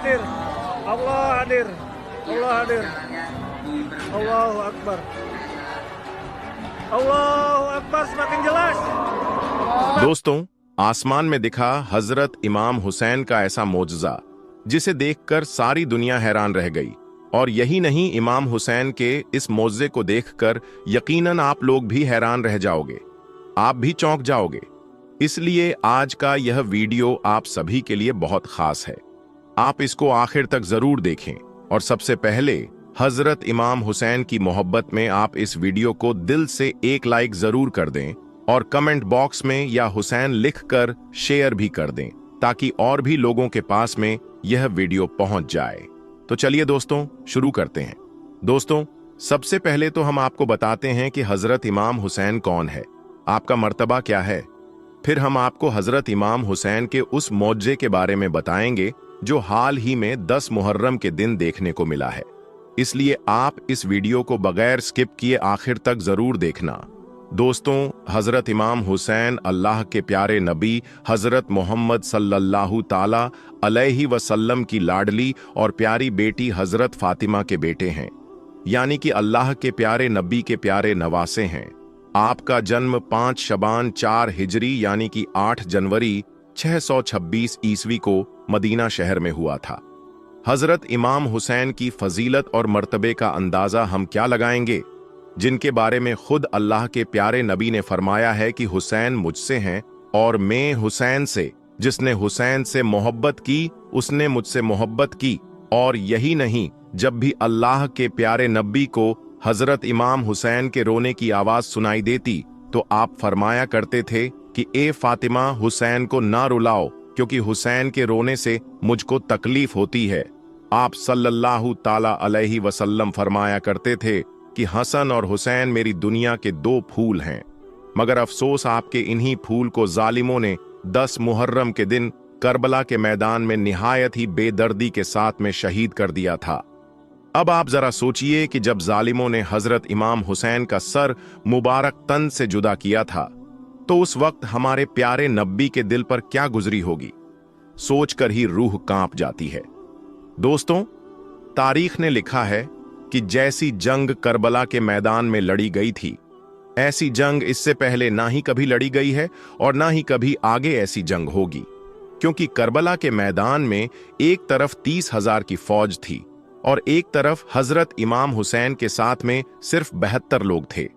hadir. Allah hadir. Allah hadir. Allahu Akbar. Allahu Akbar semakin jelas. दोस्तों, आसमान में दिखा हजरत इमाम हुसैन का ऐसा मोजज़ा जिसे देखकर सारी दुनिया हैरान रह गई। और यही नहीं, इमाम हुसैन के इस मोजज़े को देखकर यकीनन आप लोग भी हैरान रह जाओगे, आप भी चौंक जाओगे। इसलिए आज का यह वीडियो आप सभी के लिए बहुत खास है। आप इसको आखिर तक जरूर देखें और सबसे पहले हजरत इमाम हुसैन की मोहब्बत में आप इस वीडियो को दिल से एक लाइक जरूर कर दें और कमेंट बॉक्स में या हुसैन लिखकर शेयर भी कर दें ताकि और भी लोगों के पास में यह वीडियो पहुंच जाए। तो चलिए दोस्तों, शुरू करते हैं। दोस्तों, सबसे पहले तो हम आपको बताते हैं कि हजरत इमाम हुसैन कौन है, आपका मर्तबा क्या है। फिर हम आपको हजरत इमाम हुसैन के उस मौजे के बारे में बताएंगे जो हाल ही में 10 मुहर्रम के दिन देखने को मिला है। इसलिए आप इस वीडियो को बगैर स्किप किए आखिर तक जरूर देखना। दोस्तों, हजरत इमाम हुसैन अल्लाह के प्यारे नबी हजरत मोहम्मद सल्लल्लाहु ताला अलैहि वसल्लम की लाडली और प्यारी बेटी हजरत फातिमा के बेटे हैं, यानी कि अल्लाह के प्यारे नबी के प्यारे नवासे हैं। आपका जन्म 5 शबान 4 हिजरी यानी कि 8 जनवरी 626 ईस्वी को मदीना शहर में हुआ था। हजरत इमाम हुसैन की फजीलत और मर्तबे का अंदाजा हम क्या लगाएंगे, जिनके बारे में खुद अल्लाह के प्यारे नबी ने फरमाया है कि हुसैन मुझसे हैं और मैं हुसैन से, जिसने हुसैन से मोहब्बत की उसने मुझसे मोहब्बत की। और यही नहीं, जब भी अल्लाह के प्यारे नबी को हजरत इमाम हुसैन के रोने की आवाज सुनाई देती तो आप फरमाया करते थे कि ए फातिमा, हुसैन को ना रुलाओ क्योंकि हुसैन के रोने से मुझको तकलीफ होती है। आप सल्लल्लाहु ताला अलैहि वसल्लम फरमाया करते थे कि हसन और हुसैन मेरी दुनिया के 2 फूल हैं, मगर अफसोस आपके इन्हीं फूल को जालिमों ने 10 मुहर्रम के दिन करबला के मैदान में निहायत ही बेदर्दी के साथ में शहीद कर दिया था। अब आप जरा सोचिए कि जब जालिमों ने हजरत इमाम हुसैन का सर मुबारक तन से जुदा किया था तो उस वक्त हमारे प्यारे नबी के दिल पर क्या गुजरी होगी, सोचकर ही रूह कांप जाती है। दोस्तों, तारीख ने लिखा है कि जैसी जंग करबला के मैदान में लड़ी गई थी, ऐसी जंग इससे पहले ना ही कभी लड़ी गई है और ना ही कभी आगे ऐसी जंग होगी, क्योंकि करबला के मैदान में एक तरफ 30,000 की फौज थी और एक तरफ हजरत इमाम हुसैन के साथ में सिर्फ 72 लोग थे,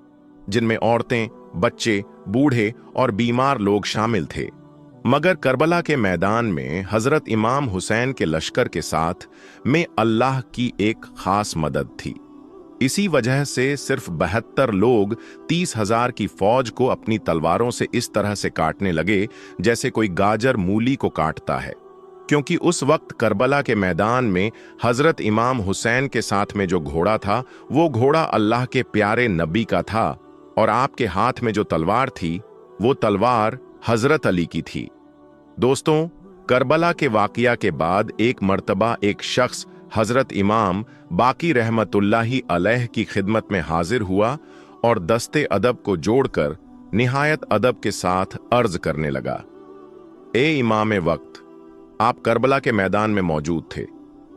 जिनमें औरतें, बच्चे, बूढ़े और बीमार लोग शामिल थे। मगर करबला के मैदान में हजरत इमाम हुसैन के लश्कर के साथ में अल्लाह की एक खास मदद थी। इसी वजह से सिर्फ 72 लोग 30,000 की फौज को अपनी तलवारों से इस तरह से काटने लगे जैसे कोई गाजर मूली को काटता है, क्योंकि उस वक्त करबला के मैदान में हजरत इमाम हुसैन के साथ में जो घोड़ा था वो घोड़ा अल्लाह के प्यारे नबी का था और आपके हाथ में जो तलवार थी वो तलवार हजरत अली की थी। दोस्तों, करबला के वाकया के बाद एक मर्तबा एक शख्स हजरत इमाम बाकी रहमतुल्लाही अलैह की खिदमत में हाजिर हुआ और दस्ते अदब को जोड़कर निहायत अदब के साथ अर्ज करने लगा, ए इमाम वक्त, आप करबला के मैदान में मौजूद थे।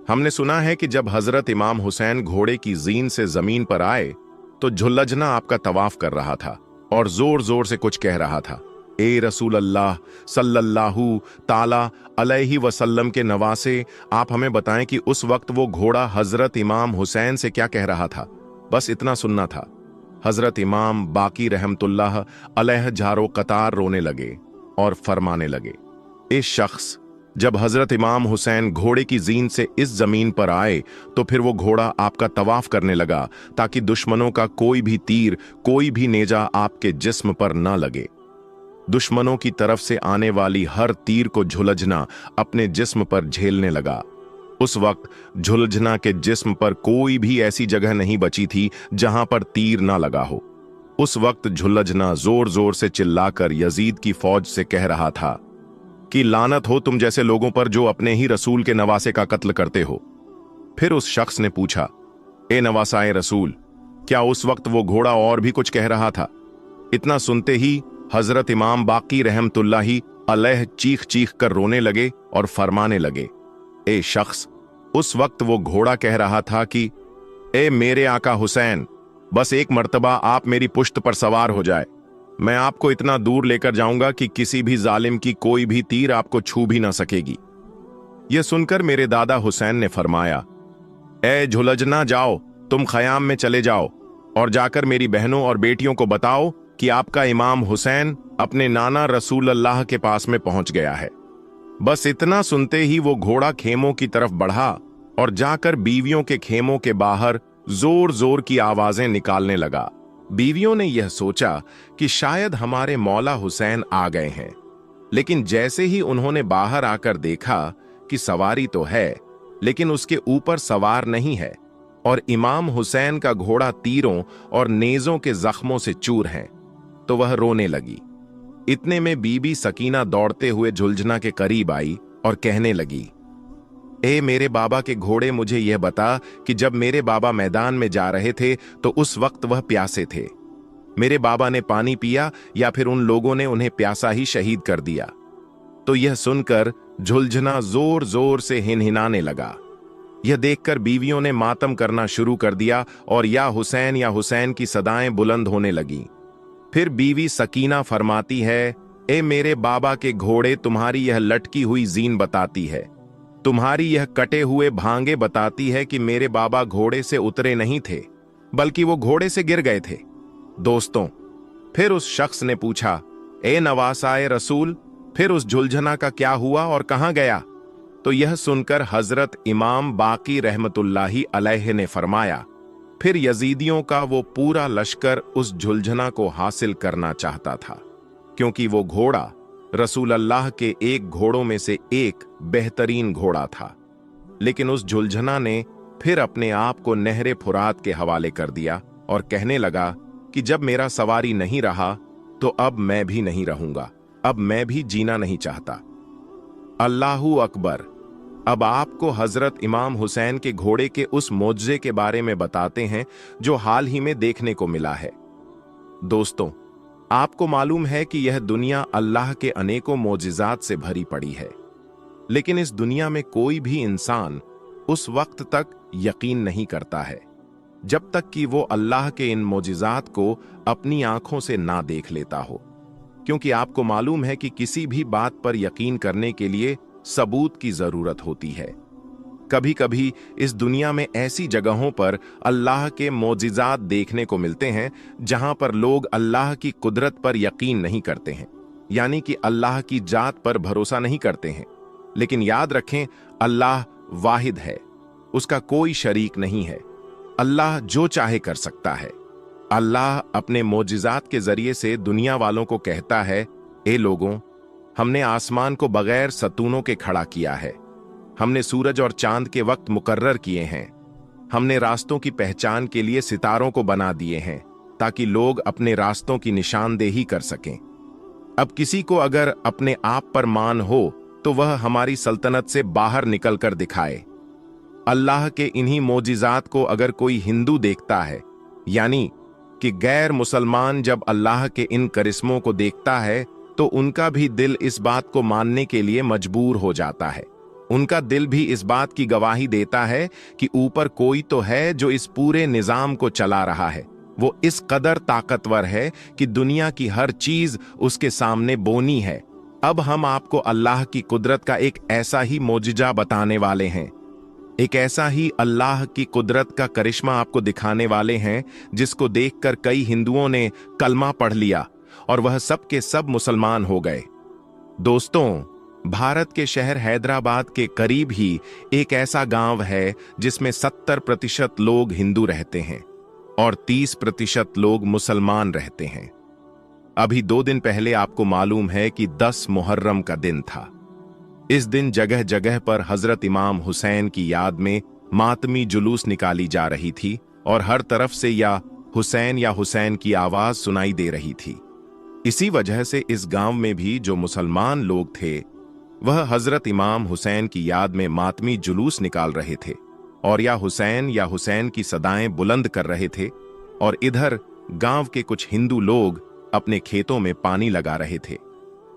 हमने सुना है कि जब हजरत इमाम हुसैन घोड़े की जीन से जमीन पर आए तो झुल्लजना आपका तवाफ कर रहा था और जोर जोर से कुछ कह रहा था, ए रसूल अल्लाह सल्लल्लाहु ताला अलैहि वसल्लम के नवासे, आप हमें बताएं कि उस वक्त वो घोड़ा हजरत इमाम हुसैन से क्या कह रहा था। बस इतना सुनना था। हजरत इमाम बाकी रहमतुल्लाह अलैह जारो कतार रोने लगे और फरमाने लगे, इस शख्स, जब हजरत इमाम हुसैन घोड़े की जीन से इस जमीन पर आए तो फिर वो घोड़ा आपका तवाफ करने लगा ताकि दुश्मनों का कोई भी तीर, कोई भी नेजा आपके जिस्म पर न लगे। दुश्मनों की तरफ से आने वाली हर तीर को झुलझना अपने जिस्म पर झेलने लगा। उस वक्त झुलझना के जिस्म पर कोई भी ऐसी जगह नहीं बची थी जहां पर तीर ना लगा हो। उस वक्त झुलझना जोर जोर से चिल्लाकर यजीद की फौज से कह रहा था कि लानत हो तुम जैसे लोगों पर जो अपने ही रसूल के नवासे का कत्ल करते हो। फिर उस शख्स ने पूछा, ए नवासाए रसूल, क्या उस वक्त वो घोड़ा और भी कुछ कह रहा था? इतना सुनते ही हजरत इमाम बाकी रहमतुल्लाही अलैह चीख चीख कर रोने लगे और फरमाने लगे, ए शख्स, उस वक्त वो घोड़ा कह रहा था कि ए मेरे आका हुसैन, बस एक मर्तबा आप मेरी पुश्त पर सवार हो जाए, मैं आपको इतना दूर लेकर जाऊंगा कि किसी भी जालिम की कोई भी तीर आपको छू भी ना सकेगी। यह सुनकर मेरे दादा हुसैन ने फरमाया, ए झुलझना, जाओ, तुम खयाम में चले जाओ और जाकर मेरी बहनों और बेटियों को बताओ कि आपका इमाम हुसैन अपने नाना रसूल अल्लाह के पास में पहुंच गया है। बस इतना सुनते ही वो घोड़ा खेमों की तरफ बढ़ा और जाकर बीवियों के खेमों के बाहर जोर जोर की आवाजें निकालने लगा। बीवियों ने यह सोचा कि शायद हमारे मौला हुसैन आ गए हैं, लेकिन जैसे ही उन्होंने बाहर आकर देखा कि सवारी तो है लेकिन उसके ऊपर सवार नहीं है और इमाम हुसैन का घोड़ा तीरों और नेजों के जख्मों से चूर है, तो वह रोने लगी। इतने में बीबी सकीना दौड़ते हुए झुलझना के करीब आई और कहने लगी, ए मेरे बाबा के घोड़े, मुझे यह बता कि जब मेरे बाबा मैदान में जा रहे थे तो उस वक्त वह प्यासे थे। मेरे बाबा ने पानी पिया या फिर उन लोगों ने उन्हें प्यासा ही शहीद कर दिया। तो यह सुनकर झुलझना जोर जोर से हिनहिनाने लगा। यह देखकर बीवियों ने मातम करना शुरू कर दिया और या हुसैन की सदाएं बुलंद होने लगीं। फिर बीवी सकीना फरमाती है, ए मेरे बाबा के घोड़े, तुम्हारी यह लटकी हुई जीन बताती है, तुम्हारी यह कटे हुए भांगे बताती है कि मेरे बाबा घोड़े से उतरे नहीं थे, बल्कि वो घोड़े से गिर गए थे। दोस्तों, फिर उस शख्स ने पूछा, ए नवासाए रसूल, फिर उस झुलझना का क्या हुआ और कहां गया? तो यह सुनकर हजरत इमाम बाकी रहमतुल्लाही अलैह ने फरमाया, फिर यजीदियों का वो पूरा लश्कर उस झुलझना को हासिल करना चाहता था, क्योंकि वो घोड़ा रसूल अल्लाह के एक घोड़ों में से एक बेहतरीन घोड़ा था। लेकिन उस झुलझना ने फिर अपने आप को नहरे फुरात के हवाले कर दिया और कहने लगा कि जब मेरा सवारी नहीं रहा तो अब मैं भी नहीं रहूंगा, अब मैं भी जीना नहीं चाहता। अल्लाहू अकबर। अब आपको हजरत इमाम हुसैन के घोड़े के उस मोजज़े के बारे में बताते हैं जो हाल ही में देखने को मिला है। दोस्तों, आपको मालूम है कि यह दुनिया अल्लाह के अनेकों मोजिज़ात से भरी पड़ी है, लेकिन इस दुनिया में कोई भी इंसान उस वक्त तक यकीन नहीं करता है जब तक कि वो अल्लाह के इन मोजिज़ात को अपनी आंखों से ना देख लेता हो, क्योंकि आपको मालूम है कि किसी भी बात पर यकीन करने के लिए सबूत की जरूरत होती है। कभी कभी इस दुनिया में ऐसी जगहों पर अल्लाह के मोजिज़ात देखने को मिलते हैं जहां पर लोग अल्लाह की कुदरत पर यकीन नहीं करते हैं, यानी कि अल्लाह की जात पर भरोसा नहीं करते हैं। लेकिन याद रखें, अल्लाह वाहिद है, उसका कोई शरीक नहीं है। अल्लाह जो चाहे कर सकता है। अल्लाह अपने मोजिज़ात के जरिए से दुनिया वालों को कहता है, ए लोगों, हमने आसमान को बगैर सतूनों के खड़ा किया है, हमने सूरज और चांद के वक्त मुकर्रर किए हैं, हमने रास्तों की पहचान के लिए सितारों को बना दिए हैं ताकि लोग अपने रास्तों की निशानदेही कर सकें। अब किसी को अगर अपने आप पर मान हो तो वह हमारी सल्तनत से बाहर निकलकर दिखाए। अल्लाह के इन्हीं मोजिज़ात को अगर कोई हिंदू देखता है, यानी कि गैर मुसलमान जब अल्लाह के इन करिश्मों को देखता है तो उनका भी दिल इस बात को मानने के लिए मजबूर हो जाता है। उनका दिल भी इस बात की गवाही देता है कि ऊपर कोई तो है जो इस पूरे निजाम को चला रहा है। वो इस कदर ताकतवर है कि दुनिया की हर चीज उसके सामने बोनी है। अब हम आपको अल्लाह की कुदरत का एक ऐसा ही मोजिजा बताने वाले हैं, एक ऐसा ही अल्लाह की कुदरत का करिश्मा आपको दिखाने वाले हैं जिसको देखकर कई हिंदुओं ने कलमा पढ़ लिया और वह सब के सब मुसलमान हो गए। दोस्तों, भारत के शहर हैदराबाद के करीब ही एक ऐसा गांव है जिसमें 70% लोग हिंदू रहते हैं और 30% लोग मुसलमान रहते हैं। अभी 2 दिन पहले आपको मालूम है कि 10 मुहर्रम का दिन था। इस दिन जगह जगह पर हजरत इमाम हुसैन की याद में मातमी जुलूस निकाली जा रही थी और हर तरफ से या हुसैन की आवाज सुनाई दे रही थी। इसी वजह से इस गांव में भी जो मुसलमान लोग थे वह हजरत इमाम हुसैन की याद में मातमी जुलूस निकाल रहे थे और या हुसैन की सदाएं बुलंद कर रहे थे, और इधर गांव के कुछ हिंदू लोग अपने खेतों में पानी लगा रहे थे।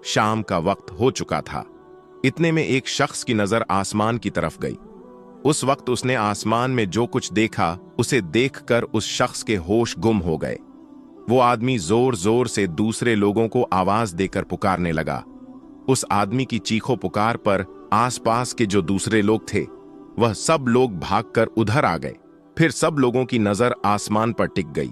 शाम का वक्त हो चुका था। इतने में एक शख्स की नजर आसमान की तरफ गई। उस वक्त उसने आसमान में जो कुछ देखा उसे देखकर उस शख्स के होश गुम हो गए। वो आदमी जोर जोर से दूसरे लोगों को आवाज देकर पुकारने लगा। उस आदमी की चीखों पुकार पर आसपास के जो दूसरे लोग थे वह सब लोग भागकर उधर आ गए। फिर सब लोगों की नजर आसमान पर टिक गई।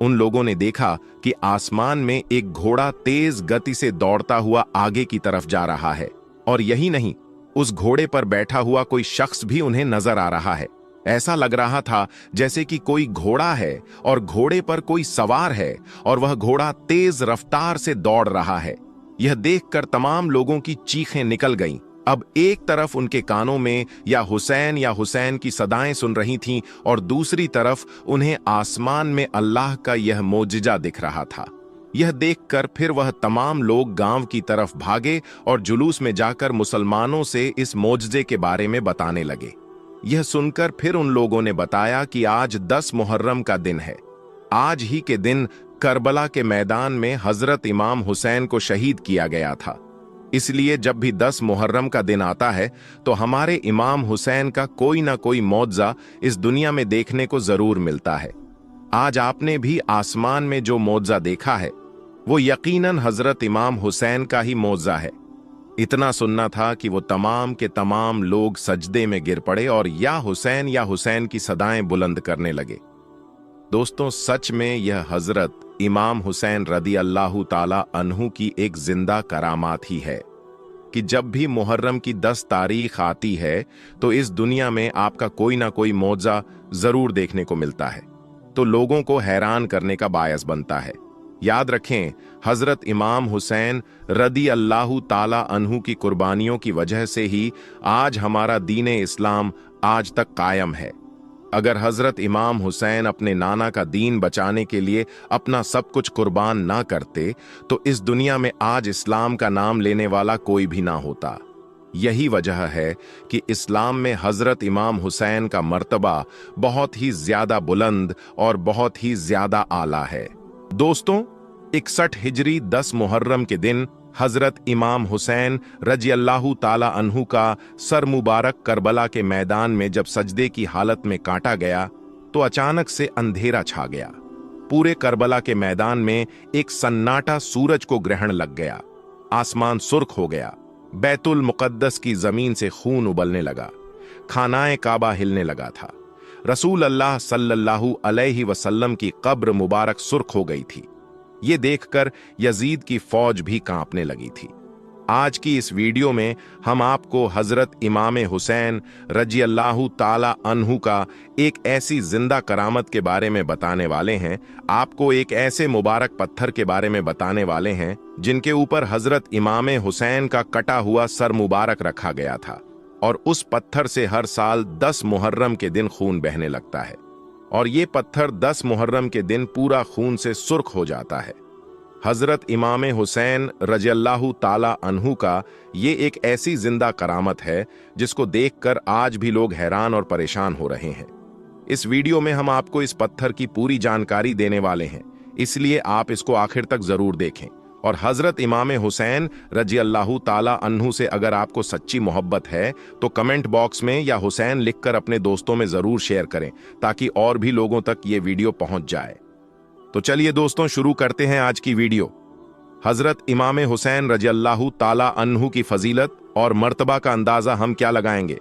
उन लोगों ने देखा कि आसमान में एक घोड़ा तेज गति से दौड़ता हुआ आगे की तरफ जा रहा है, और यही नहीं, उस घोड़े पर बैठा हुआ कोई शख्स भी उन्हें नजर आ रहा है। ऐसा लग रहा था जैसे कि कोई घोड़ा है और घोड़े पर कोई सवार है और वह घोड़ा तेज रफ्तार से दौड़ रहा है। यह देखकर तमाम लोगों की चीखें निकल गईं। अब एक तरफ उनके कानों में या हुसैन की सदाएं सुन रही थीं और दूसरी तरफ उन्हें आसमान में अल्लाह का यह मोजिजा दिख रहा था। यह देखकर फिर वह तमाम लोग गांव की तरफ भागे और जुलूस में जाकर मुसलमानों से इस मोजजे के बारे में बताने लगे। यह सुनकर फिर उन लोगों ने बताया कि आज 10 मुहर्रम का दिन है। आज ही के दिन करबला के मैदान में हजरत इमाम हुसैन को शहीद किया गया था। इसलिए जब भी 10 मुहर्रम का दिन आता है तो हमारे इमाम हुसैन का कोई ना कोई मौजज़ा इस दुनिया में देखने को जरूर मिलता है। आज आपने भी आसमान में जो मौजज़ा देखा है वो यकीनन हजरत इमाम हुसैन का ही मौजज़ा है। इतना सुनना था कि वो तमाम के तमाम लोग सजदे में गिर पड़े और या हुसैन की सदाएं बुलंद करने लगे। दोस्तों, सच में यह हजरत इमाम हुसैन रदी अल्लाह ताला अन्हु की एक जिंदा करामात ही है कि जब भी मुहर्रम की 10 तारीख आती है तो इस दुनिया में आपका कोई ना कोई मौजज़ा जरूर देखने को मिलता है, तो लोगों को हैरान करने का बायस बनता है। याद रखें, हजरत इमाम हुसैन रदी अल्लाह ताला अन्हु की कुर्बानियों की वजह से ही आज हमारा दीन इस्लाम आज तक कायम है। अगर हजरत इमाम हुसैन अपने नाना का दीन बचाने के लिए अपना सब कुछ कुर्बान ना करते तो इस दुनिया में आज इस्लाम का नाम लेने वाला कोई भी ना होता। यही वजह है कि इस्लाम में हजरत इमाम हुसैन का मर्तबा बहुत ही ज्यादा बुलंद और बहुत ही ज्यादा आला है। दोस्तों, 61 हिजरी 10 मुहर्रम के दिन हजरत इमाम हुसैन रजी अल्लाह ताला अन्हु का सर मुबारक करबला के मैदान में जब सजदे की हालत में काटा गया तो अचानक से अंधेरा छा गया। पूरे करबला के मैदान में एक सन्नाटा सूरज को ग्रहण लग गया। आसमान सुर्ख हो गया। बैतुल मुकद्दस की जमीन से खून उबलने लगा। खानाए काबा हिलने लगा था। रसूल अल्लाह सल्लल्लाहु अलैहि वसल्लम की कब्र मुबारक सुर्ख हो गई थी। ये देखकर यजीद की फौज भी कांपने लगी थी। आज की इस वीडियो में हम आपको हजरत इमाम हुसैन रजी अल्लाह ताला अन्हु का एक ऐसी जिंदा करामत के बारे में बताने वाले हैं, आपको एक ऐसे मुबारक पत्थर के बारे में बताने वाले हैं जिनके ऊपर हजरत इमाम हुसैन का कटा हुआ सर मुबारक रखा गया था, और उस पत्थर से हर साल 10 मुहर्रम के दिन खून बहने लगता है, और ये पत्थर 10 मुहर्रम के दिन पूरा खून से सुर्ख हो जाता है। हजरत इमाम हुसैन रज़ियल्लाहु ताला अन्हु का ये एक ऐसी जिंदा करामत है जिसको देखकर आज भी लोग हैरान और परेशान हो रहे हैं। इस वीडियो में हम आपको इस पत्थर की पूरी जानकारी देने वाले हैं, इसलिए आप इसको आखिर तक जरूर देखें। और हजरत इमाम हुसैन रज़ियल्लाहु ताला अन्हु से अगर आपको सच्ची मोहब्बत है तो कमेंट बॉक्स में या हुसैन लिखकर अपने दोस्तों में जरूर शेयर करें ताकि और भी लोगों तक ये वीडियो पहुंच जाए। तो चलिए दोस्तों, शुरू करते हैं आज की वीडियो। हजरत इमाम हुसैन रज़ियल्लाहु ताला अन्हु की फजीलत और मर्तबा का अंदाजा हम क्या लगाएंगे,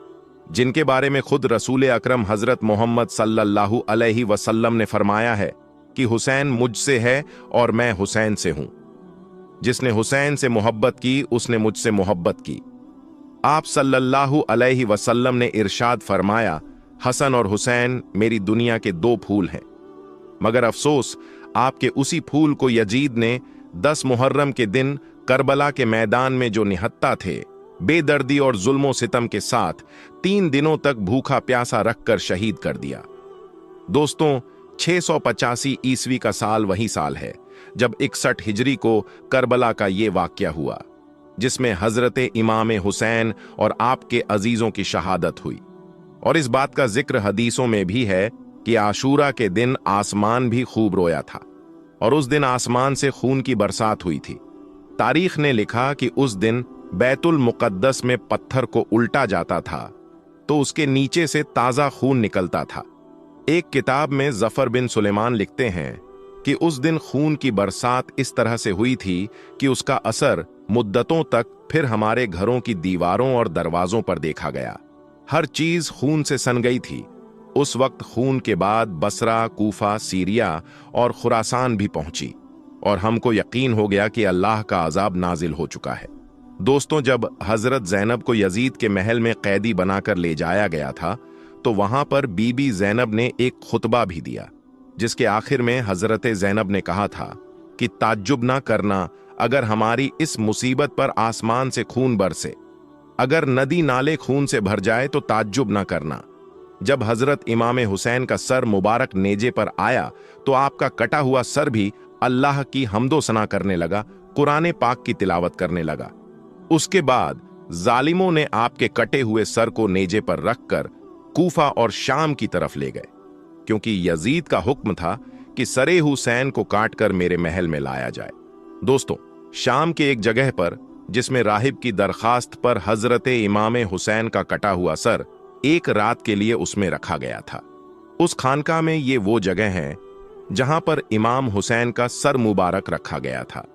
जिनके बारे में खुद रसूल अकरम हजरत मोहम्मद सल्लल्लाहु अलैहि वसल्लम ने फरमाया है कि हुसैन मुझसे है और मैं हुसैन से हूं। जिसने हुसैन से मोहब्बत की उसने मुझसे मोहब्बत की। आप सल्लल्लाहु अलैहि वसल्लम ने इरशाद फरमाया, हसन और हुसैन मेरी दुनिया के 2 फूल हैं। मगर अफसोस, आपके उसी फूल को यजीद ने 10 मुहर्रम के दिन करबला के मैदान में जो निहत्ता थे, बेदर्दी और जुल्मो सितम के साथ 3 दिनों तक भूखा प्यासा रखकर शहीद कर दिया। दोस्तों, 685 ईस्वी का साल वही साल है जब 61 हिजरी को करबला का ये वाकया हुआ, जिसमें हजरत इमाम हुसैन और आपके अजीजों की शहादत हुई। और इस बात का जिक्र हदीसों में भी है कि आशूरा के दिन आसमान भी खूब रोया था और उस दिन आसमान से खून की बरसात हुई थी। तारीख ने लिखा कि उस दिन बैतुल मुकद्दस में पत्थर को उल्टा जाता था तो उसके नीचे से ताजा खून निकलता था। एक किताब में जफर बिन सुलेमान लिखते हैं कि उस दिन खून की बरसात इस तरह से हुई थी कि उसका असर मुद्दतों तक फिर हमारे घरों की दीवारों और दरवाजों पर देखा गया। हर चीज खून से सन गई थी। उस वक्त खून के बाद बसरा, कूफा, सीरिया और खुरासान भी पहुंची और हमको यकीन हो गया कि अल्लाह का अजाब नाजिल हो चुका है। दोस्तों, जब हजरत जैनब को यजीद के महल में कैदी बनाकर ले जाया गया था तो वहां पर बीबी जैनब ने एक खुतबा भी दिया, जिसके आखिर में हजरत जैनब ने कहा था कि ताज्जुब ना करना अगर हमारी इस मुसीबत पर आसमान से खून बरसे, अगर नदी नाले खून से भर जाए तो ताज्जुब ना करना। जब हजरत इमाम हुसैन का सर मुबारक नेजे पर आया तो आपका कटा हुआ सर भी अल्लाह की हम्दो सना करने लगा, कुरान पाक की तिलावत करने लगा। उसके बाद जालिमों ने आपके कटे हुए सर को नेजे पर रखकर कूफा और शाम की तरफ ले गए, क्योंकि यजीद का हुक्म था कि सरे हुसैन को काटकर मेरे महल में लाया जाए। दोस्तों, शाम के एक जगह पर, जिसमें राहिब की दरखास्त पर हजरत इमाम हुसैन का कटा हुआ सर एक रात के लिए उसमें रखा गया था। उस खानका में ये वो जगह है जहां पर इमाम हुसैन का सर मुबारक रखा गया था।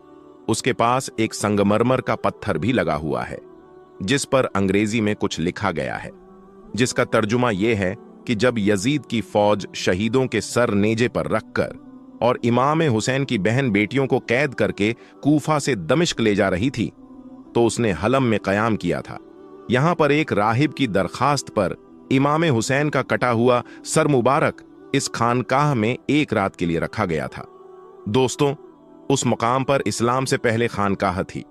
उसके पास एक संगमरमर का पत्थर भी लगा हुआ है, जिस पर अंग्रेजी में कुछ लिखा गया है, जिसका तर्जुमा यह है कि जब यजीद की फौज शहीदों के सर नेजे पर रखकर और इमाम हुसैन की बहन बेटियों को कैद करके कूफा से दमिश्क ले जा रही थी तो उसने हलम में कयाम किया था। यहां पर एक राहिब की दरखास्त पर इमाम हुसैन का कटा हुआ सर मुबारक इस खानकाह में एक रात के लिए रखा गया था। दोस्तों, उस मकाम पर इस्लाम से पहले खानकाह थी।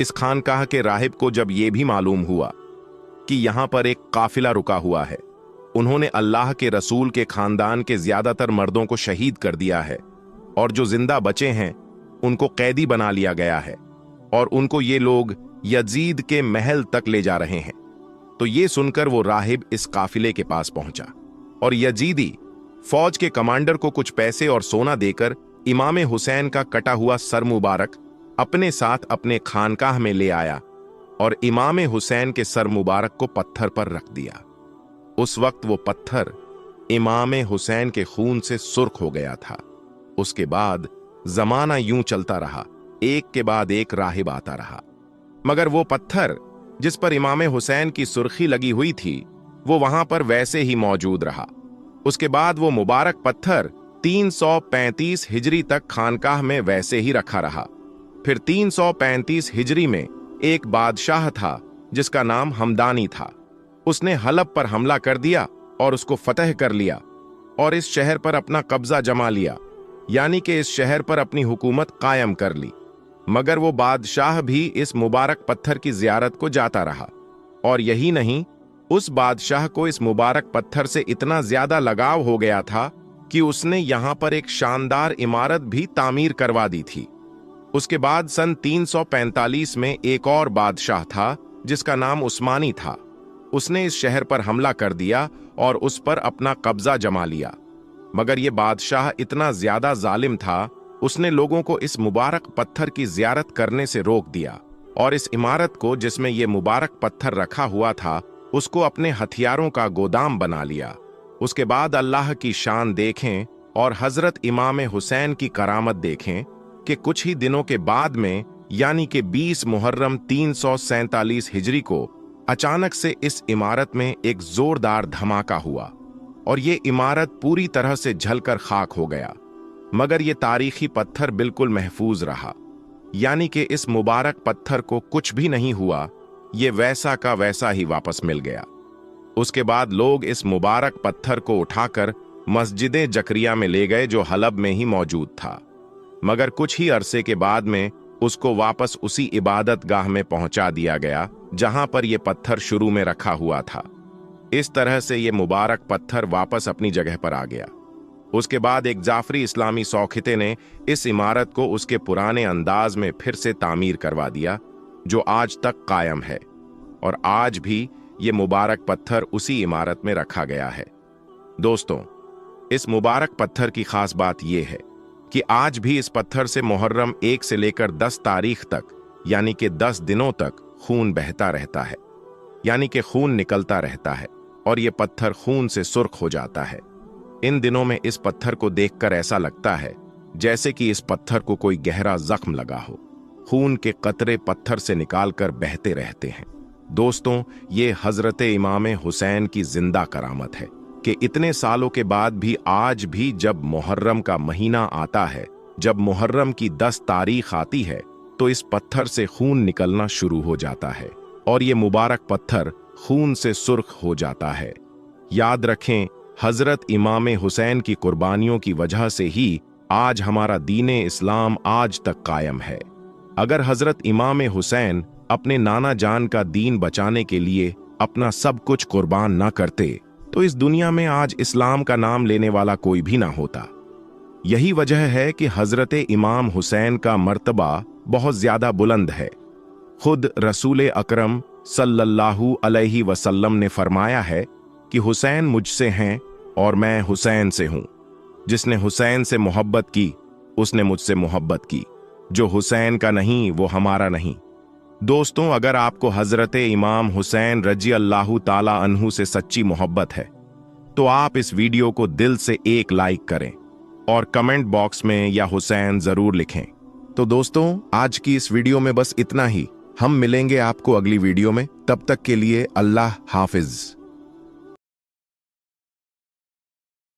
इस खानकाह के राहिब को जब यह भी मालूम हुआ कि यहां पर एक काफिला रुका हुआ है, उन्होंने अल्लाह के रसूल के खानदान के ज्यादातर मर्दों को शहीद कर दिया है और जो जिंदा बचे हैं उनको कैदी बना लिया गया है और उनको ये लोग यजीद के महल तक ले जा रहे हैं। तो ये सुनकर वो राहिब इस काफिले के पास पहुंचा और यजीदी फौज के कमांडर को कुछ पैसे और सोना देकर इमाम हुसैन का कटा हुआ सर मुबारक अपने साथ अपने खानकाह में ले आया और इमाम हुसैन के सर मुबारक को पत्थर पर रख दिया। उस वक्त वो पत्थर इमाम हुसैन के खून से सुर्ख हो गया था। उसके बाद जमाना यूं चलता रहा, एक के बाद एक राहिब आता रहा, मगर वो पत्थर जिस पर इमाम हुसैन की सुर्खी लगी हुई थी वो वहां पर वैसे ही मौजूद रहा। उसके बाद वो मुबारक पत्थर 335 हिजरी तक खानकाह में वैसे ही रखा रहा। फिर 335 हिजरी में एक बादशाह था जिसका नाम हमदानी था। उसने हलब पर हमला कर दिया और उसको फतह कर लिया और इस शहर पर अपना कब्जा जमा लिया, यानी कि इस शहर पर अपनी हुकूमत कायम कर ली। मगर वो बादशाह भी इस मुबारक पत्थर की जियारत को जाता रहा और यही नहीं, उस बादशाह को इस मुबारक पत्थर से इतना ज्यादा लगाव हो गया था कि उसने यहां पर एक शानदार इमारत भी तामीर करवा दी थी। उसके बाद सन 345 में एक और बादशाह था जिसका नाम उस्मानी था। उसने इस शहर पर हमला कर दिया और उस पर अपना कब्जा जमा लिया। मगर यह बादशाह इतना ज्यादा जालिम था, उसने लोगों को इस मुबारक पत्थर की जियारत करने से रोक दिया और इस इमारत को जिसमें यह मुबारक पत्थर रखा हुआ था उसको अपने हथियारों का गोदाम बना लिया। उसके बाद अल्लाह की शान देखें और हजरत इमाम हुसैन की करामत देखें कि कुछ ही दिनों के बाद में, यानी कि 20 मुहर्रम 347 हिजरी को अचानक से इस इमारत में एक जोरदार धमाका हुआ और ये इमारत पूरी तरह से जलकर खाक हो गया। मगर ये तारीखी पत्थर बिल्कुल महफूज रहा, यानी कि इस मुबारक पत्थर को कुछ भी नहीं हुआ, ये वैसा का वैसा ही वापस मिल गया। उसके बाद लोग इस मुबारक पत्थर को उठाकर मस्जिद जकरिया में ले गए जो हलब में ही मौजूद था। मगर कुछ ही अरसे के बाद में उसको वापस उसी इबादत गाह में पहुंचा दिया गया जहां पर यह पत्थर शुरू में रखा हुआ था। इस तरह से यह मुबारक पत्थर वापस अपनी जगह पर आ गया। उसके बाद एक जाफरी इस्लामी शौखिते ने इस इमारत को उसके पुराने अंदाज में फिर से तामीर करवा दिया जो आज तक कायम है और आज भी ये मुबारक पत्थर उसी इमारत में रखा गया है। दोस्तों, इस मुबारक पत्थर की खास बात यह है कि आज भी इस पत्थर से मुहर्रम 1 से लेकर 10 तारीख तक, यानी कि 10 दिनों तक खून बहता रहता है, यानी कि खून निकलता रहता है। और ये पत्थर खून से सुर्ख हो जाता है। इन दिनों में इस पत्थर को देखकर ऐसा लगता है जैसे कि इस पत्थर को कोई गहरा जख्म लगा हो। खून के कतरे पत्थर से निकालकर बहते रहते हैं। दोस्तों, ये हजरत इमाम हुसैन की जिंदा करामत है कि इतने सालों के बाद भी आज भी जब मुहर्रम का महीना आता है, जब मुहर्रम की 10 तारीख आती है, तो इस पत्थर से खून निकलना शुरू हो जाता है और ये मुबारक पत्थर खून से सुर्ख हो जाता है। याद रखें, हजरत इमाम हुसैन की कुर्बानियों की वजह से ही आज हमारा दीन इस्लाम आज तक कायम है। अगर हजरत इमाम हुसैन अपने नाना जान का दीन बचाने के लिए अपना सब कुछ कुर्बान ना करते तो इस दुनिया में आज इस्लाम का नाम लेने वाला कोई भी ना होता। यही वजह है कि हजरत इमाम हुसैन का मर्तबा बहुत ज्यादा बुलंद है। खुद रसूल अकरम सल्लल्लाहु अलैहि वसल्लम ने फरमाया है कि हुसैन मुझसे हैं और मैं हुसैन से हूं। जिसने हुसैन से मोहब्बत की उसने मुझसे मोहब्बत की। जो हुसैन का नहीं वो हमारा नहीं। दोस्तों, अगर आपको हजरत इमाम हुसैन रजी अल्लाहु ताला अन्हु से सच्ची मोहब्बत है तो आप इस वीडियो को दिल से एक लाइक करें और कमेंट बॉक्स में या हुसैन जरूर लिखें। तो दोस्तों, आज की इस वीडियो में बस इतना ही। हम मिलेंगे आपको अगली वीडियो में। तब तक के लिए अल्लाह हाफिज।